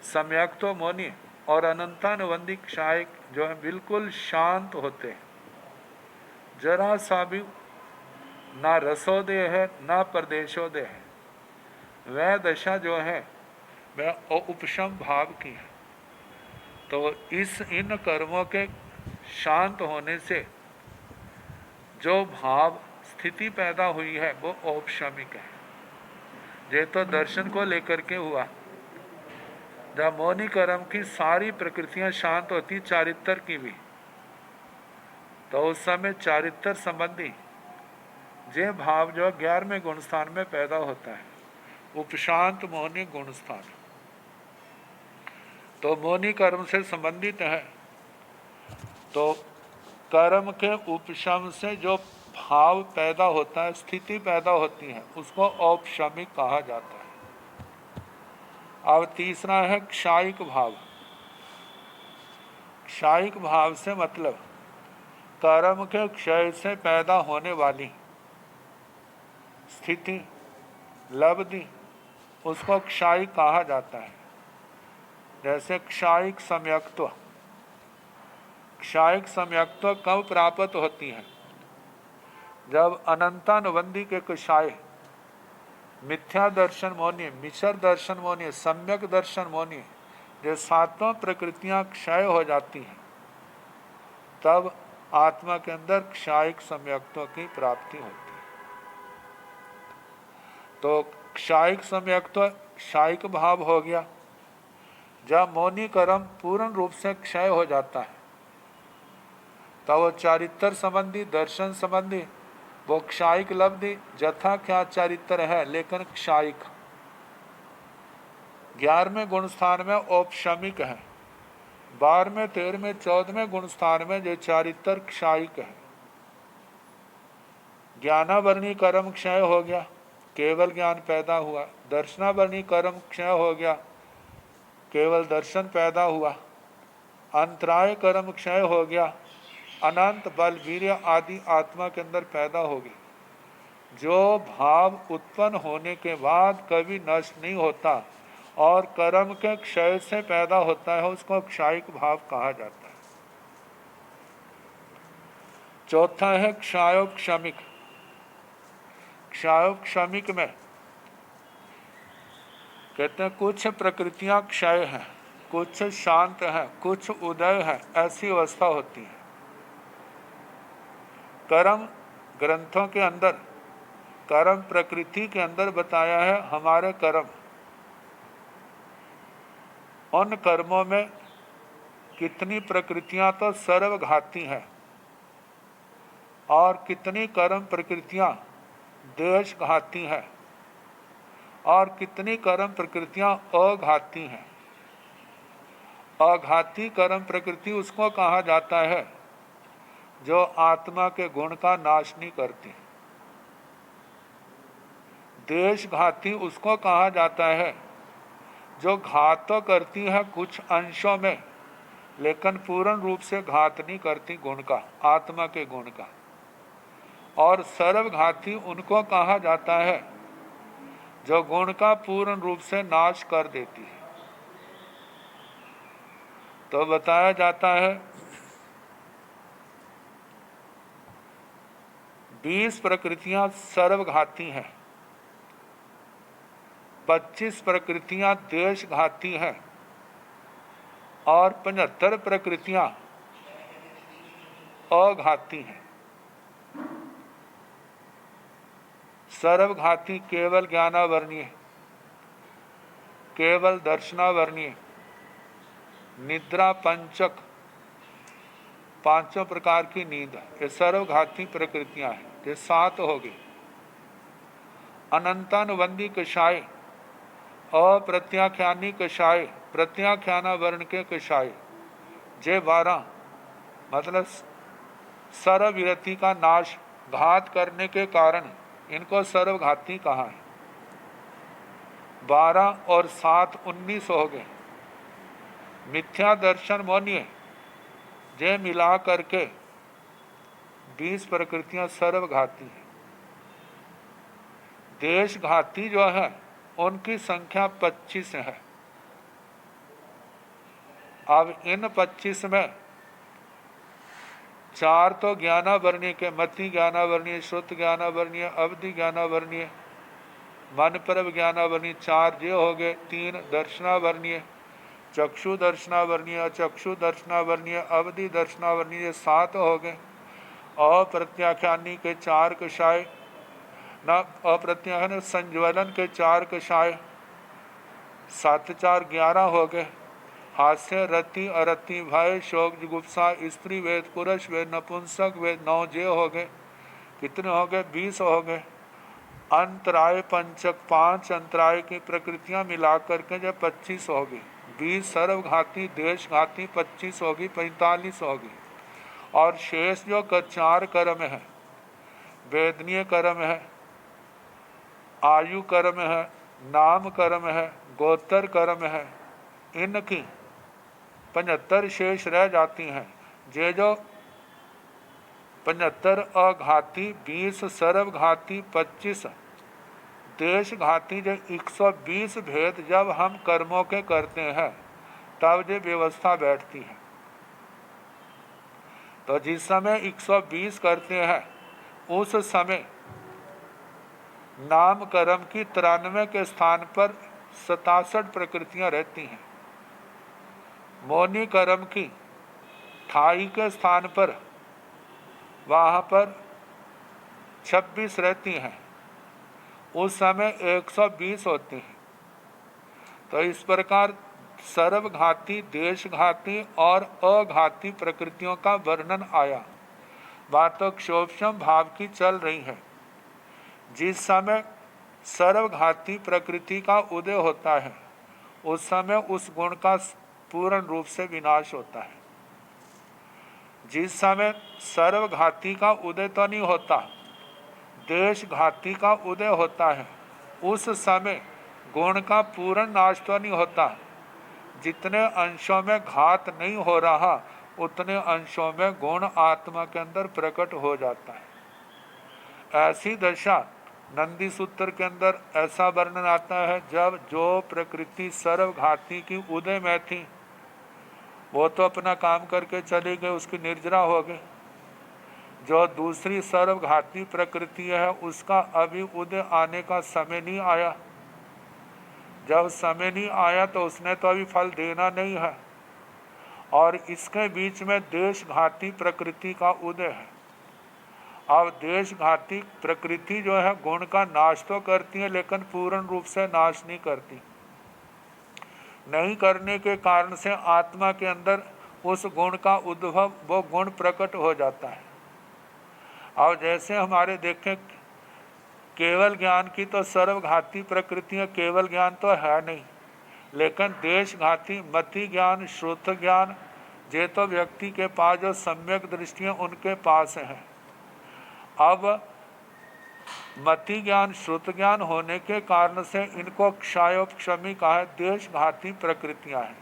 सम्यक्तो मौनी है और अनंतानुबंधी क्षायिक जो है बिल्कुल शांत होते हैं। जरा सा भी ना रसोदय है ना प्रदेशोदय है। वह दशा जो है वह उपशम भाव की है। तो इन कर्मों के शांत होने से जो भाव स्थिति पैदा हुई है वो औपशामिक है। ये तो दर्शन को लेकर के हुआ। जब मौनी कर्म की सारी प्रकृतियां शांत होती, चारित्र की भी, तो उस समय चारित्र संबंधी जे भाव जो 11वें गुण स्थान में पैदा होता है, उपशांत मौनी गुण स्थान, तो मौनी कर्म से संबंधित है। तो कर्म के उपशम से जो भाव पैदा होता है, स्थिति पैदा होती है, उसको औपशमिक कहा जाता है। अब तीसरा है क्षायिक भाव। क्षायिक भाव से मतलब कर्म के क्षय से पैदा होने वाली स्थिति, लब्धि, उसको क्षायिक कहा जाता है। जैसे क्षायिक सम्यक्त्व। क्षायिक सम्यक्त्व कब प्राप्त होती है? जब अनंतानुबंधी के क्षय, मिथ्या दर्शन मौनी, मिश्र दर्शन मौनी, सम्यक दर्शन मौनी, ये सातों प्रकृतियां क्षय हो जाती हैं, तब आत्मा के अंदर क्षायिक सम्यक्त्व की प्राप्ति होती है। तो क्षायिक सम्यक्त्व क्षायिक भाव हो गया। जब मौनी कर्म पूर्ण रूप से क्षय हो जाता है, तब वो चारित्र संबंधी, दर्शन संबंधी, वो क्षायिक लब्धि जथा क्या चारित्र है, लेकिन क्षायिक। 11वें गुण स्थान में औपशमिक है, 12वें, 13वें, 14वें गुण स्थान में जो चारित्र क्षायिक है। ज्ञानावरणी कर्म क्षय हो गया, केवल ज्ञान पैदा हुआ। दर्शनावरणी कर्म क्षय हो गया, केवल दर्शन पैदा हुआ। अंतराय कर्म क्षय हो गया, अनंत बल, वीर्य आदि आत्मा के अंदर पैदा होगी। जो भाव उत्पन्न होने के बाद कभी नष्ट नहीं होता और कर्म के क्षय से पैदा होता है, उसको क्षायिक भाव कहा जाता है। चौथा है क्षायोपशमिक। क्षायोपशमिक में कहते हैं कुछ प्रकृतियां क्षय हैं, कुछ शांत है, कुछ उदय है, ऐसी अवस्था होती है। कर्म ग्रंथों के अंदर, कर्म प्रकृति के अंदर बताया है हमारे कर्म, उन कर्मों में कितनी प्रकृतियां तो सर्वघाती हैं और कितनी कर्म प्रकृतियां देशघाती हैं और कितनी कर्म प्रकृतियां अघाती हैं। अघाती कर्म प्रकृति उसको कहा जाता है जो आत्मा के गुण का नाश नहीं करती। देशघाती उसको कहा जाता है जो घात तो करती है कुछ अंशों में, लेकिन पूर्ण रूप से घात नहीं करती गुण का, आत्मा के गुण का। और सर्वघाती उनको कहा जाता है जो गुण का पूर्ण रूप से नाश कर देती है। तो बताया जाता है 20 प्रकृतियां सर्वघाती हैं, 25 प्रकृतियां देशघाती हैं और 75 प्रकृतियां अघाती हैं। सर्वघाती केवल ज्ञानावरणीय, केवल दर्शनावरणीय, निद्रा पंचक, पांचों प्रकार की नींद, ये सर्वघाती प्रकृतियां हैं। ये 7 हो गई। अनंतानुबंधी कषाय, अप्रत्याख्यानी कषाय, प्रत्याख्याना वर्ण के कषाय, जे 12 मतलब सर्वविरति का नाश, घात करने के कारण इनको सर्वघाती कहा है। 12 और 7 19 हो गए। मिथ्या दर्शन मौन्य जे मिला करके 20 प्रकृतियां सर्वघाती हैं। देशघाती जो है उनकी संख्या 25 है। अब इन 25 में 4 तो ज्ञानावरणीय के, मति ज्ञानावरणीय, श्रुत ज्ञानावरणीय, अवधि ज्ञानावरणीय, मन पर ज्ञानावरणीय, 4 ये हो गए। 3 दर्शनावरणीय, चक्षु दर्शनावरणीय, चक्षु दर्शनावरणीय, अवधि दर्शनावरणीय, 7 हो गए। और प्रत्याख्यानी के 4 कषाय, न अप्रत्यहन संज्वलन के 4 कषाय, 7 4 11 हो गए। हास्य, रति, अरति, भय, शोक, जुगुप्सा, स्त्री वेद, पुरुष वेद, नपुंसक वेद 9 जे हो गए। कितने हो गए? 20 हो गए। अंतराय पंचक 5 अंतराय की प्रकृतियां मिलाकर के जब 25 होगी। 20 सर्वघाती देशघाती 25 होगी, 45 होगी। और शेष जो 4 कर्म है, वेदनीय कर्म है, आयु कर्म है, नाम कर्म है, गोत्र कर्म है, इनकी 75 शेष रह जाती हैं। जे जो 75 अघाती, 20 सर्वघाती, 25 देशघाती, जो 120 भेद जब हम कर्मों के करते हैं तब जो व्यवस्था बैठती है। तो जिस समय 120 करते हैं उस समय नाम कर्म की 93 के स्थान पर 67 प्रकृतियां रहती हैं। मौनी कर्म की 28 के स्थान पर वहाँ पर 26 रहती हैं। उस समय 120 होती हैं। तो इस प्रकार सर्वघाती, देशघाती और अघाती प्रकृतियों का वर्णन आया। बात तो क्षोभशम भाव की चल रही है। जिस समय सर्वघाती प्रकृति का उदय होता है उस समय उस गुण का पूर्ण रूप से विनाश होता है। जिस समय सर्वघाती का उदय तो नहीं होता, देशघाती का उदय होता है, उस समय गुण का पूर्ण नाश तो नहीं होता। जितने अंशों में घात नहीं हो रहा उतने अंशों में गुण आत्मा के अंदर प्रकट हो जाता है। ऐसी दशा नंदी सूत्र के अंदर ऐसा वर्णन आता है, जब जो प्रकृति सर्वघाती की उदय में थी वो तो अपना काम करके चली गई, उसकी निर्जरा हो गई। जो दूसरी सर्वघाती प्रकृति है उसका अभी उदय आने का समय नहीं आया। जब समय नहीं आया तो उसने तो अभी फल देना नहीं है। और इसके बीच में देशघाती प्रकृति का उदय है। अब देशघाती प्रकृति जो है गुण का नाश तो करती है लेकिन पूर्ण रूप से नाश नहीं करती। नहीं करने के कारण से आत्मा के अंदर उस गुण का उद्भव, वो गुण प्रकट हो जाता है। और जैसे हमारे देखें केवल ज्ञान की तो सर्वघाती प्रकृतियां, केवल ज्ञान तो है नहीं, लेकिन देशघाती मति ज्ञान, श्रुत ज्ञान, ये तो व्यक्ति के पास जो सम्यक दृष्टियां उनके पास है। अब मति ज्ञान, श्रुत ज्ञान होने के कारण से इनको क्षयोपक्षमी कहा है, देशघाती प्रकृतियां हैं।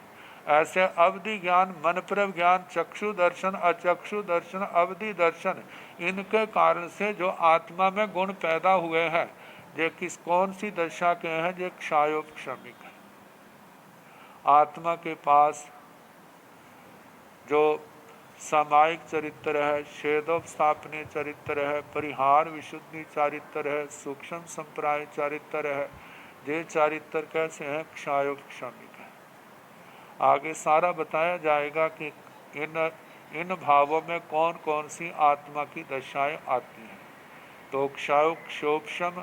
ऐसे अवधि ज्ञान, मनप्रव ज्ञान, चक्षु दर्शन, अचक्षु दर्शन, अवधि दर्शन, इनके कारण से जो आत्मा में गुण पैदा हुए हैं ये किस कौन सी दशा के हैं? ये क्षयोपक्षमिक है। आत्मा के पास जो सामायिक चरित्र है, छेदोपस्थापनीय चरित्र है, परिहार विशुद्धि चरित्र है, सूक्ष्म संप्राय चरित्र है, ये चरित्र कैसे हैं? क्षयोपक्षमिक है। आगे सारा बताया जाएगा कि इन भावों में कौन कौन सी आत्मा की दशाएं आती हैं। तो क्षयोपक्षम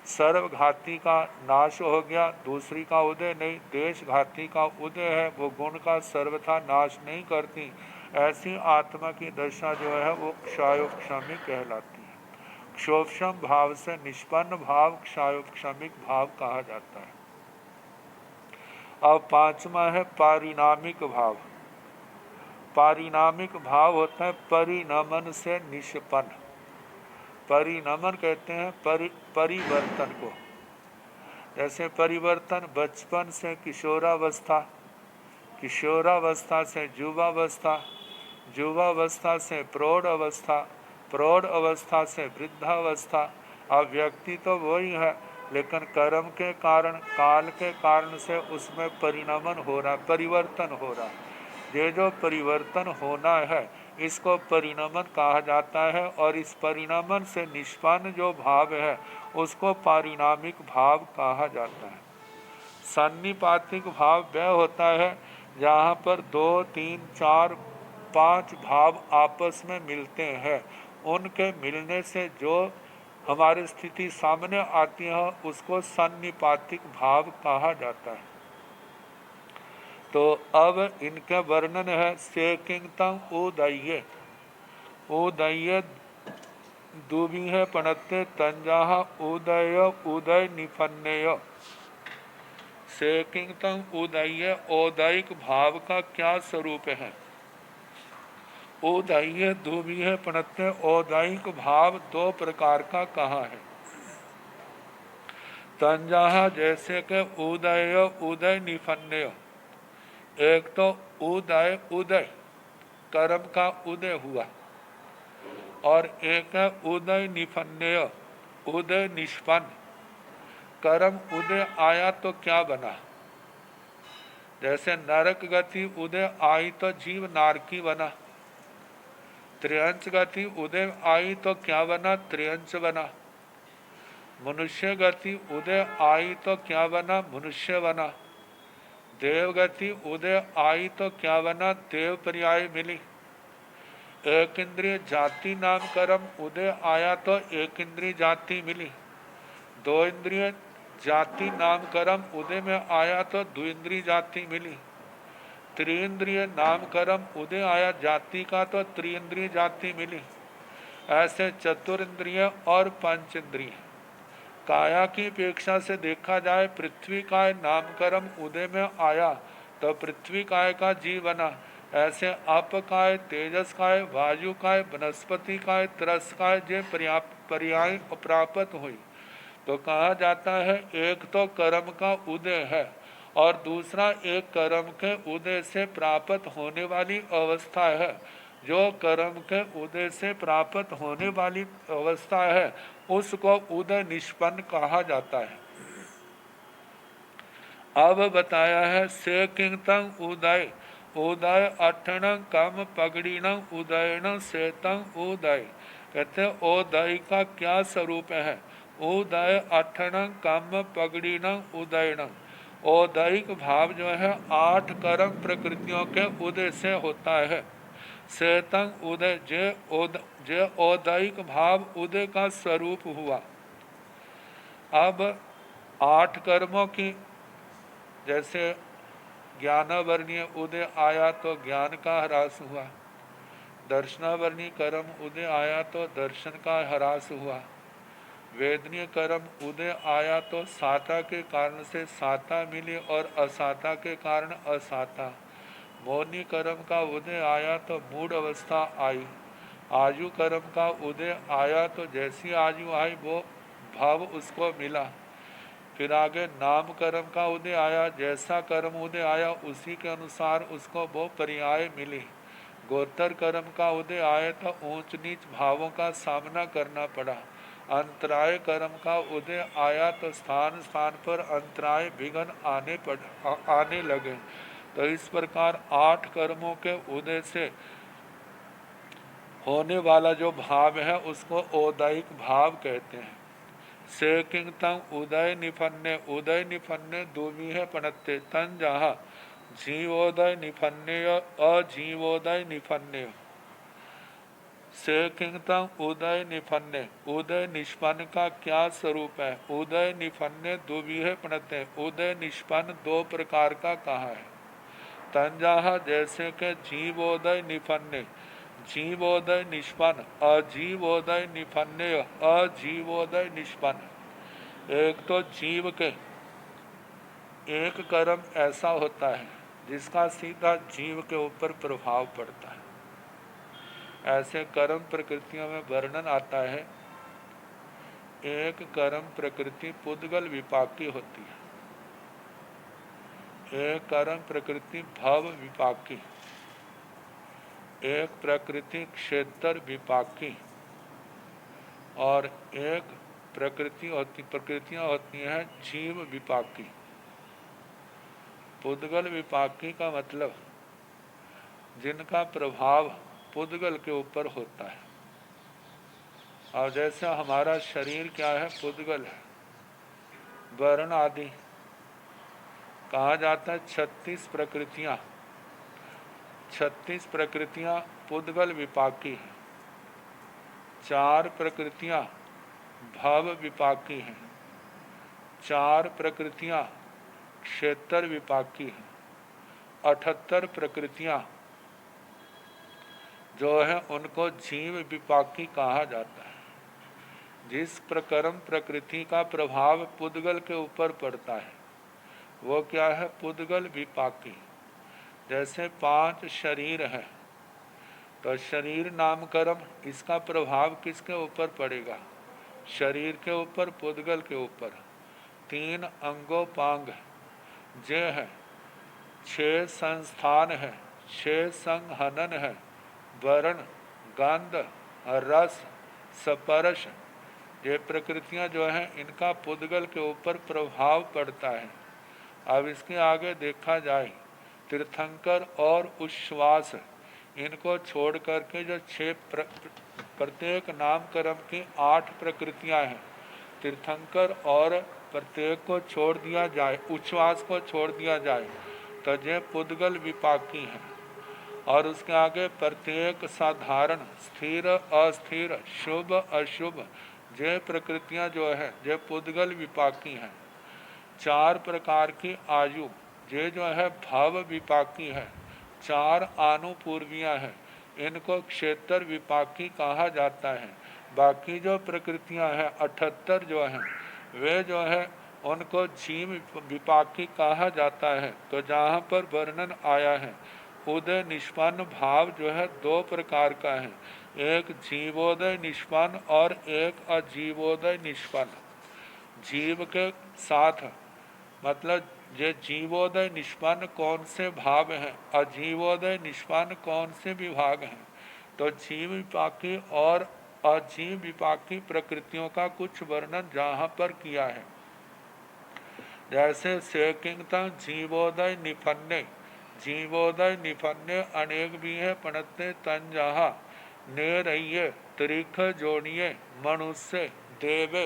सर्वघाती का नाश हो गया, दूसरी का उदय नहीं। देशघाती का उदय है, वो गुण का सर्वथा नाश नहीं करती। ऐसी आत्मा की दशा जो है वो क्षयोपक्षमी कहलाती है। क्षोभशम भाव से निष्पन्न भाव क्षयोपक्षमिक भाव कहा जाता है। अब 5वां है पारिणामिक भाव। पारिणामिक भाव होता है परिणमन से निष्पन्न। परिणमन कहते हैं परिवर्तन को। जैसे परिवर्तन बचपन से किशोरावस्था, किशोरावस्था से युवावस्था, युवावस्था से प्रौढ़ अवस्था, प्रौढ़ अवस्था से वृद्धावस्था। अब व्यक्ति तो वही है लेकिन कर्म के कारण, काल के कारण से उसमें परिणमन हो रहा, परिवर्तन हो रहा। ये जो परिवर्तन होना है इसको परिणमन कहा जाता है। और इस परिणमन से निष्पन्न जो भाव है उसको पारिणामिक भाव कहा जाता है। सन्निपातिक भाव वह होता है जहाँ पर 2, 3, 4, 5 भाव आपस में मिलते हैं। उनके मिलने से जो हमारी स्थिति सामने आती है उसको सन्निपातिक भाव कहा जाता है। तो अब इनका वर्णन है सेकिंगतम उदय्य उदय्य दुबिह पणत्ते तंजाह उदय उदय निपन्नेय। सेकिंगतम उदय्य औदयिक भाव का क्या स्वरूप है? उदय्य दुबिह पणत्ते औदयिक भाव दो प्रकार का कहा है। तंजाह जैसे कि उदय उदय निपन्नेय, एक तो उदय उदय कर्म का उदय हुआ और एक है उदय निपन्नेय उदय निष्पन्न। कर्म उदय आया तो क्या बना? जैसे नरक गति उदय आई तो जीव नारकी बना, त्रियंच गति उदय आई तो क्या बना? त्रियंच बना। मनुष्य गति उदय आई तो क्या बना? मनुष्य बना। देव गति उदय आई तो क्या बना? देव पर्याय मिली। एक इंद्रिय जाति नाम कर्म उदय आया तो एक इंद्रिय जाति मिली। दो इंद्रिय जाति नाम कर्म उदय में आया तो द्विंद्रिय जाति मिली। त्रिइंद्रिय नाम कर्म उदय आया जाति का तो त्रिइंद्रिय जाति मिली। ऐसे चतुरिंद्रिय और पंच इंद्रिय। काया की अपेक्षा से देखा जाए पृथ्वी काय नाम कर्म उदय में आया तो पृथ्वी काय का जीव बना। ऐसे अप काय, तेजस काय, वायु काय, वनस्पति काय, तरस काय जे पर्याय प्राप्त हुई तो कहा जाता है एक तो कर्म का उदय है और दूसरा एक कर्म के उदय से प्राप्त होने वाली अवस्था है। जो कर्म के उदय से प्राप्त होने वाली अवस्था है उसको उदय निष्पन्न कहा जाता है। अब बताया है से किंतंग उदय उदय अठणं कम पगड़ीणं उदयण सेतंग उदय। कहते उदय का क्या स्वरूप है? उदय अठणं कम पगड़ीणं उदयण। औदयिक भाव जो है 8 कर्म प्रकृतियों के उदय से होता है। सेतंग उदय जे औदयिक भाव उदय का स्वरूप हुआ। अब 8 कर्मों की जैसे ज्ञानावर्णीय उदय आया तो ज्ञान का ह्रास हुआ, दर्शनावर्णीय कर्म उदय आया तो दर्शन का ह्रास हुआ, वेदनीय कर्म उदय आया तो साता के कारण से साता मिली और असाता के कारण असाता। मौनी कर्म का उदय आया तो मूढ़ अवस्था आई। आयु कर्म का उदय आया तो जैसी आयु आई वो भाव उसको मिला। फिर आगे नाम कर्म का उदय आया, जैसा कर्म उदय आया उसी के अनुसार उसको वो पर्याय मिली। गोत्र कर्म का उदय आया तो ऊंच नीच भावों का सामना करना पड़ा। अंतराय कर्म का उदय आया तो स्थान स्थान पर अंतराय विघ्न आने लगे। तो इस प्रकार 8 कर्मों के उदय से होने वाला जो भाव है उसको औदयिक भाव कहते हैं। से किंगतम उदय निफन्ने दुमिह पणत्ते तन जहा जीवोदय निफन्ने अजीवोदय निफन्ने। से किंगतम उदय निफन्ने उदय निष्पन्न का क्या स्वरूप है? उदय निफन्ने दुमिह पणत्ते उदय निष्पन्न 2 प्रकार का कहा है। तंजाहा जैसे के जीवोदय निफन्ने जीवोदय निष्पन्न अजीवोदय निफन्ने अजीवोदय निष्पन्न। एक तो जीव के एक कर्म ऐसा होता है जिसका सीधा जीव के ऊपर प्रभाव पड़ता है। ऐसे कर्म प्रकृतियों में वर्णन आता है। एक कर्म प्रकृति पुद्गल विपाकी होती है, एक कर्म प्रकृति भव विपाकी, एक प्रकृति क्षेत्र विपाकी और एक प्रकृतियां होती हैं जीव विपाकी। पुद्गल विपाकी का मतलब जिनका प्रभाव पुद्गल के ऊपर होता है। और जैसा हमारा शरीर क्या है? पुद्गल है। वर्ण आदि कहा जाता है 36 प्रकृतियां पुद्गल विपाकी है। 4 प्रकृतियां भाव विपाकी हैं, 4 प्रकृतियां क्षेत्र विपाकी हैं, 78 प्रकृतियां जो है उनको जीव विपाकी कहा जाता है। जिस प्रकर्म प्रकृति का प्रभाव पुद्गल के ऊपर पड़ता है वो क्या है? पुद्गल विपाकी। जैसे 5 शरीर है तो शरीर नाम कर्म, इसका प्रभाव किसके ऊपर पड़ेगा? शरीर के ऊपर, पुद्गल के ऊपर। 3 अंगोपांग जे है, 6 संस्थान है, 6 संहनन है, वर्ण, गंध, रस, स्पर्श, ये प्रकृतियां जो हैं इनका पुद्गल के ऊपर प्रभाव पड़ता है। अब इसके आगे देखा जाए, तीर्थंकर और उच्छ्वास, इनको छोड़ करके जो 6 प्रत्येक नाम कर्म की 8 प्रकृतियां हैं, तीर्थंकर और प्रत्येक को छोड़ दिया जाए, उच्छ्वास को छोड़ दिया जाए तो ये पुद्गल विपाकी हैं। और उसके आगे प्रत्येक साधारण, स्थिर अस्थिर, शुभ अशुभ, ये प्रकृतियां जो है ये पुद्गल विपाकी हैं। 4 प्रकार की आयु, ये जो है भाव विपाकी है। 4 आनुपूर्वियां हैं, इनको क्षेत्र विपाकी कहा जाता है। बाकी जो प्रकृतियां हैं 78 जो हैं वे जो है उनको जीव विपाकी कहा जाता है। तो जहाँ पर वर्णन आया है उदय निष्पन्न भाव जो है 2 प्रकार का है, एक जीवोदय निष्पन्न और एक अजीवोदय निष्पन्न। जीव के साथ मतलब ये जीवोदय निष्पन्न कौन से भाव हैं, अजीवोदय निष्पन्न कौन से विभाग हैं? तो जीव विपाकी और अजीव विपाकी प्रकृतियों का कुछ वर्णन जहाँ पर किया है। जैसे सेकिंगता जीवोदय निफन्ने, जीवोदय निफन्ने अनेक भी है पणते तन जहा ने रहिए, त्रिख जोड़िए, मनुष्य देवे,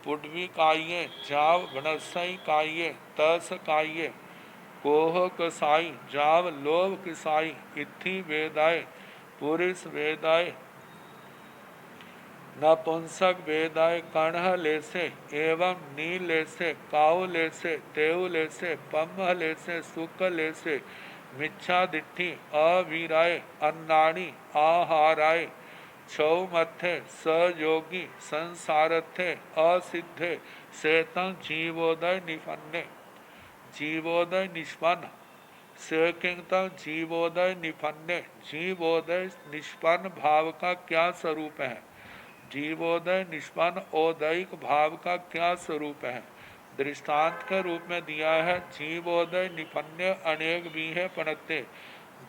पुडवी काइये, जाव बनसई काइये, तस काइये, कोह कसाई, जाव लोभ किसाई, इत्थि वेदाय, पुरुष वेदाय, नपुंसक वेदाय, कणह लेसे, एवं नी लेसे, काउ लेसे, तेव लेसे, पम्ह लेसे, सुख लेसे, मिच्छा दिट्ठी, अवीराय, अन्नाणी, आहाराय, छौ मथे, सयोगी, संसारथे, असिद्धे, सेतं जीवोदय निपन्ने। जीवोदय निष्पन्न, सेकिंगतं जीवोदय निपन्ने, जीवोदय निष्पन्न भाव का क्या स्वरूप है? जीवोदय निष्पन्न औदयिक भाव का क्या स्वरूप है? दृष्टांत के रूप में दिया है, जीवोदय निपन्ने अनेक भी है पणते।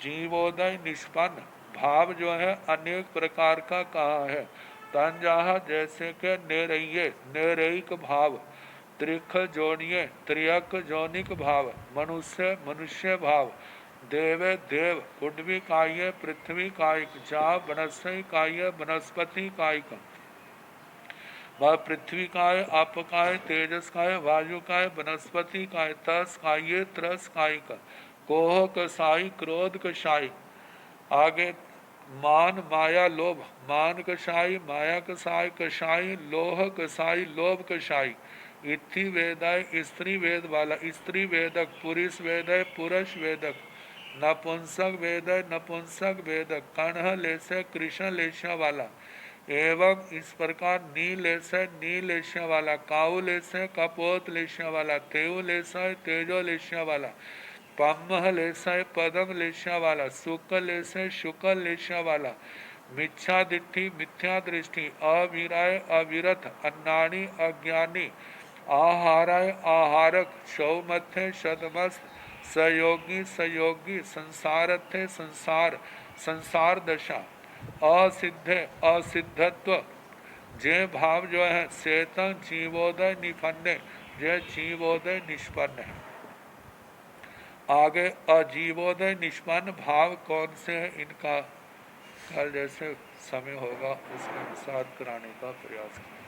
जीवोदय निष्पन्न भाव जो है अनेक प्रकार का कहा है। तंजाह जैसे के नेरइये, नेरयिक भाव, त्रिख जोनिये, त्रियक जोनिक भाव, मनुष्य मनुष्य भाव, देवे देव, पुडवी काये, पृथ्वी कायिक, जा बनस्पति काये, वनस्पति कायिक, वह पृथ्वी काय, आप काय, तेजस काय, वायु काय, वनस्पति काय, तस काये, त्रस कायिक, कोह कसाई, क्रोध कसाई। आगे मान माया लोभ, मान कसाई, माया कसाई, कसाई लोह कसाई, लोभ कसाई, इत्थि वेदाय, स्त्री वेद वाला, स्त्री वेदक, पुरुष वेदय, पुरुष वेदक, नपुंसक वेदय, नपुंसक वेदक, कणह लेसे, कृष्ण लेशा वाला, एवं इस प्रकार नी लेसे, नी लेशा वाला, काऊ लेसे, कपोत लेशा वाला, तेव लेसा, तेजो लेशा वाला, पम्ह लेसे, पदम लेशा वाला, सुक लेसे, शुक्ल लेशा वाला, मिच्छा दिट्ठी, मिथ्या दृष्टि, अविराय, अविरत, अन्नाणी, अज्ञानी, आहाराय, आहारक, सौमथे, सदमस्त, सयोगी, सयोगी, संसारथे, संसार, संसार दशा, असिद्धे, असिद्धत्व, जे भाव जो है सेतन जीवोदय निपन्ने, जे जीवोदय निष्पन्न है। आगे अजीवोदय निष्पन्न भाव कौन से है, इनका कल जैसे समय होगा उसके अनुसार कराने का प्रयास करें।